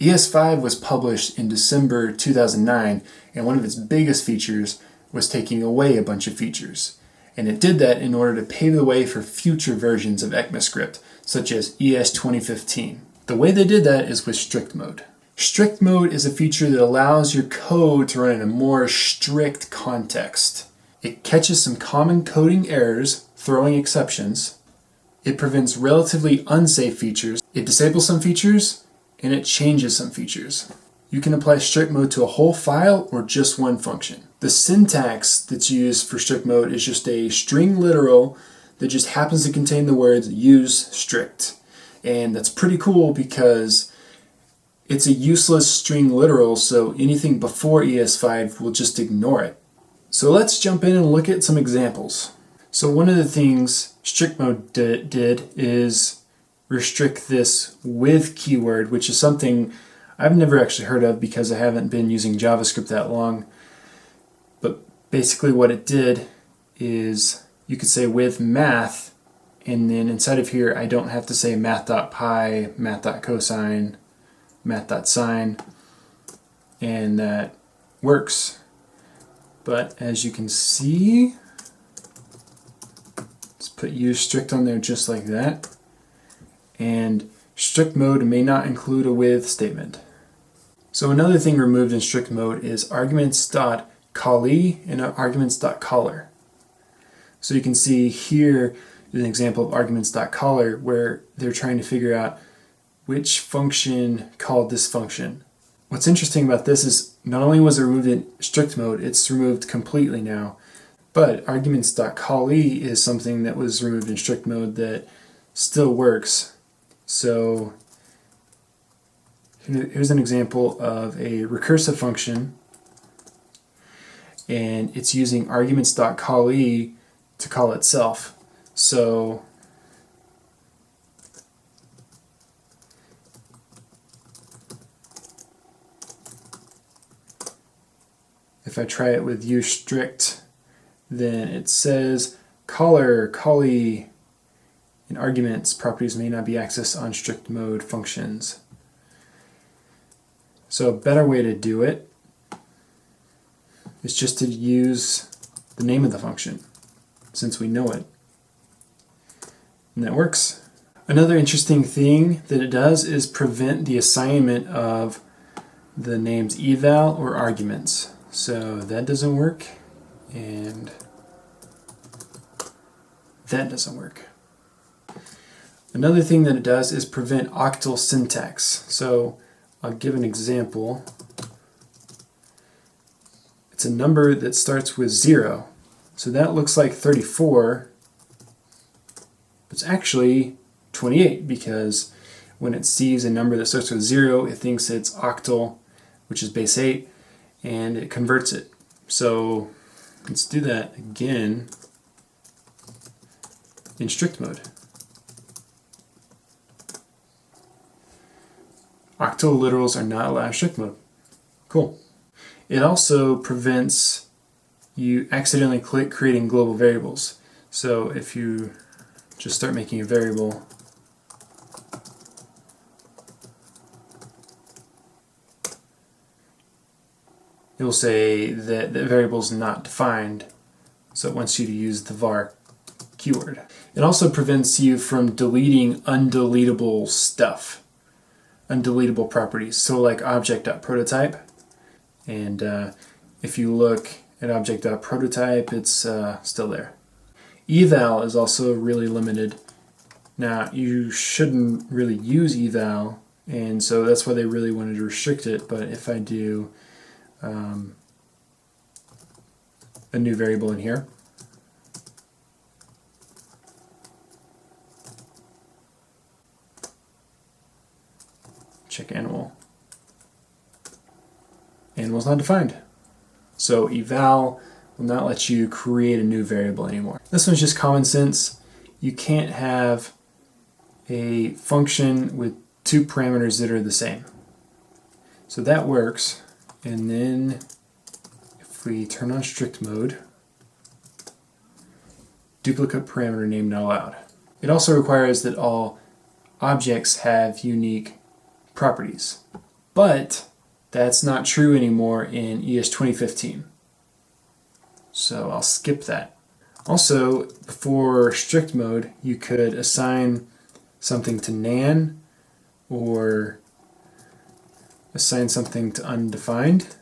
ES5 was published in December 2009, and one of its biggest features was taking away a bunch of features. And it did that in order to pave the way for future versions of ECMAScript, such as ES 2015. The way they did that is with strict mode. Strict mode is a feature that allows your code to run in a more strict context. It catches some common coding errors, throwing exceptions. It prevents relatively unsafe features. It disables some features, and it changes some features. You can apply strict mode to a whole file or just one function. The syntax that's used for strict mode is just a string literal that just happens to contain the words use strict. And that's pretty cool because it's a useless string literal, so anything before ES5 will just ignore it. So let's jump in and look at some examples. So one of the things strict mode did is restrict this with keyword, which is something I've never actually heard of because I haven't been using JavaScript that long. But basically what it did is you could say with math, and then inside of here I don't have to say math.pi, math.cosine, math.sine, and that works. But as you can see, let's put use strict on there just like that. And strict mode may not include a with statement. So another thing removed in strict mode is arguments.callee and arguments.caller. So you can see here is an example of arguments.caller where they're trying to figure out which function called this function. What's interesting about this is not only was it removed in strict mode, it's removed completely now. But arguments.callee is something that was removed in strict mode that still works. So here's an example of a recursive function, and it's using arguments.callee to call itself. So if I try it with use strict, then it says caller, callee, and arguments properties may not be accessed on strict mode functions. So a better way to do it is just to use the name of the function, since we know it. And that works. Another interesting thing that it does is prevent the assignment of the names eval or arguments. So that doesn't work, and that doesn't work. Another thing that it does is prevent octal syntax. So I'll give an example. It's a number that starts with 0. So that looks like 34. It's actually 28 because when it sees a number that starts with 0, it thinks it's octal, which is base 8, and it converts it. So let's do that again in strict mode. Octal literals are not allowed in strict mode. Cool. It also prevents you accidentally creating global variables. So if you just start making a variable, it will say that the variable is not defined, so it wants you to use the var keyword. It also prevents you from deleting undeletable stuff, undeletable properties, so like object.prototype. And if you look at object.prototype, it's still there. Eval is also really limited. Now, you shouldn't really use eval, and so that's why they really wanted to restrict it. But if I do a new variable in here, check animal. Animal's not defined. So eval will not let you create a new variable anymore. This one's just common sense. You can't have a function with two parameters that are the same. So that works. And then if we turn on strict mode, duplicate parameter name not allowed. It also requires that all objects have unique properties. But that's not true anymore in ES 2015. So I'll skip that. Also, before strict mode, you could assign something to nan or assign something to undefined,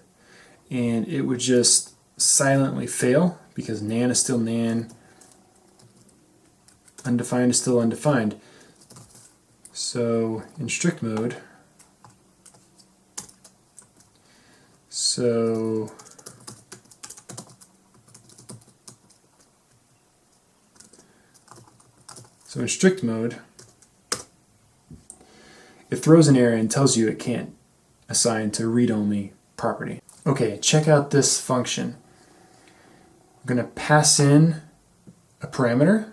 and it would just silently fail because nan is still nan, undefined is still undefined. So in strict mode, so in strict mode, it throws an error and tells you it can't assign to read-only property. Okay, check out this function. I'm going to pass in a parameter,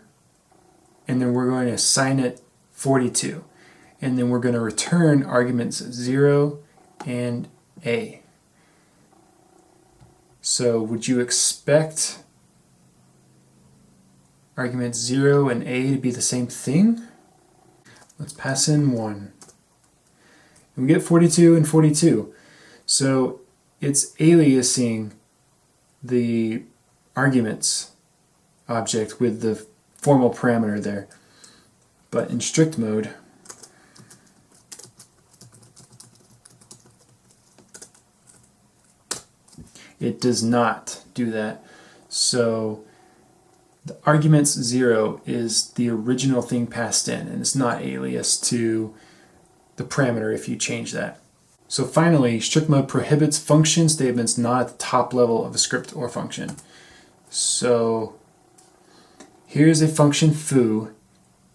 and then we're going to assign it 42. And then we're going to return arguments 0 and a. So would you expect arguments 0 and a to be the same thing? Let's pass in 1. And we get 42 and 42. So it's aliasing the arguments object with the formal parameter there. But in strict mode, it does not do that. So the arguments 0 is the original thing passed in, and it's not alias to the parameter if you change that. So finally, strict mode prohibits function statements not at the top level of a script or function. So here's a function foo,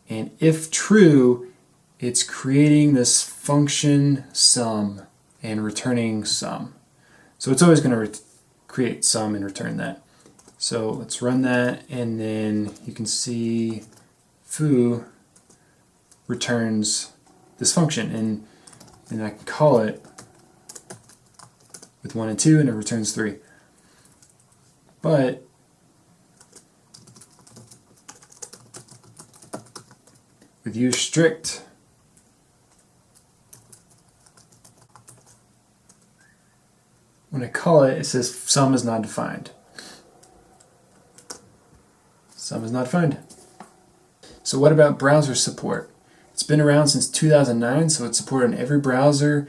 and if true, it's creating this function sum and returning sum. So it's always going to create sum and return that. So let's run that, and then you can see foo returns this function, and I can call it with 1 and 2, and it returns 3. But with use strict, when I call it, it says sum is not defined. Sum is not defined. So what about browser support? It's been around since 2009, so it's supported in every browser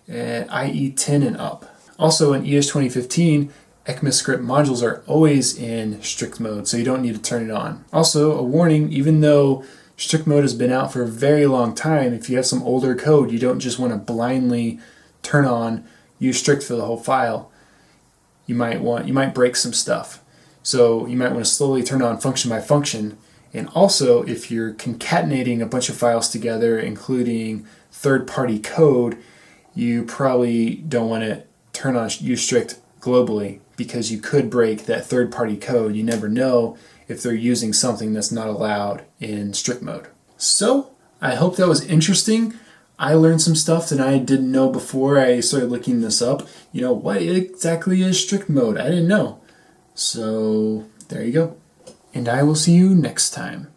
at IE 10 and up. Also in ES 2015, ECMAScript modules are always in strict mode, so you don't need to turn it on. Also, a warning, even though strict mode has been out for a very long time, if you have some older code, you don't just want to blindly turn on use strict for the whole file. You might break some stuff. So you might want to slowly turn on function by function. And also, if you're concatenating a bunch of files together, including third-party code, you probably don't want to turn on use strict globally, because you could break that third-party code. You never know if they're using something that's not allowed in strict mode. So, I hope that was interesting. I learned some stuff that I didn't know before I started looking this up. You know, what exactly is strict mode? I didn't know. So, there you go. And I will see you next time.